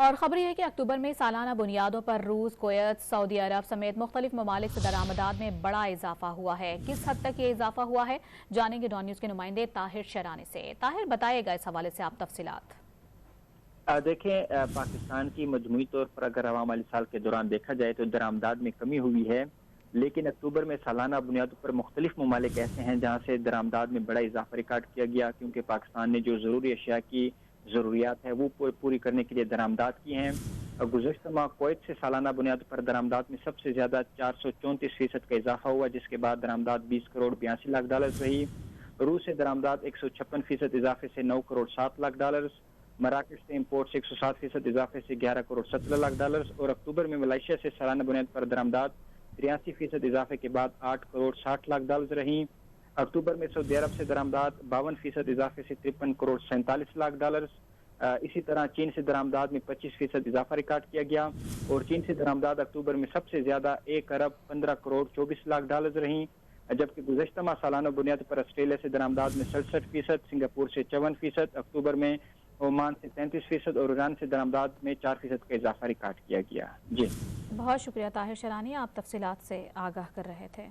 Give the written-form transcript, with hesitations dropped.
اور خبر یہ ہے کہ اکتوبر میں سالانہ بنیادوں پر روس، کویت، سعودی عرب سمیت مختلف ممالک سے درآمدات میں بڑا اضافہ ہوا ہے۔ کس حد تک یہ اضافہ ہوا ہے، جانیں گے ڈان نیوز کے نمائندے طاہر شرانی سے۔ طاہر، بتائیے گا اس حوالے سے آپ تفصیلات۔ دیکھیں، پاکستان کی مجموعی طور پر اگر رواں مالی سال کے دوران دیکھا جائے تو درآمدات میں کمی ہوئی ہے، لیکن اکتوبر میں سالانہ بنیادوں پر مختلف ممالک ایسے ہیں جہاں سے درآمدات میں بڑا اضافہ ریکارڈ کیا گیا، کیونکہ پاکستان نے جو ضروری اشیاء کی ضروریات ہے وہ پوری کرنے کے لیے درآمدات کی ہیں۔ گزشتہ ماہ کویت سے سالانہ بنیادوں پر درآمدات میں سب سے زیادہ 434% کا اضافہ ہوا، جس کے بعد درآمدات 20 کروڑ 82 لاکھ ڈالر رہی۔ روس سے درآمدات 156% اضافے سے 9 کروڑ 7 لاکھ ڈالر، مراکش سے امپورٹ سے 107% اضافے سے 11 کروڑ 17 لاکھ ڈالر، اور اکتوبر میں ملائیشیا سے سالانہ بنیاد پر درآمدات 83% اضافے کے بعد 8 کروڑ 60 لاکھ ڈالر رہیں۔ اکتوبر میں سعودی عرب سے درآمدات 52% اضافے سے 53 کروڑ 47 لاکھ ڈالر۔ اسی طرح چین سے درآمدات میں 25% اضافہ ریکارڈ کیا گیا، اور چین سے درآمدات اکتوبر میں سب سے زیادہ 1 ارب 15 کروڑ 24 لاکھ ڈالر رہیں، جبکہ گزشتہ ماہ سالانہ بنیاد پر آسٹریلیا سے درآمدات میں 67%، سنگاپور سے 54%، اکتوبر میں عمان سے 33% اور ایران سے درآمدات میں 4% کا اضافہ ریکارڈ کیا گیا۔ جی بہت شکریہ طاہر شرانی، آپ تفصیلات سے آگاہ کر رہے تھے۔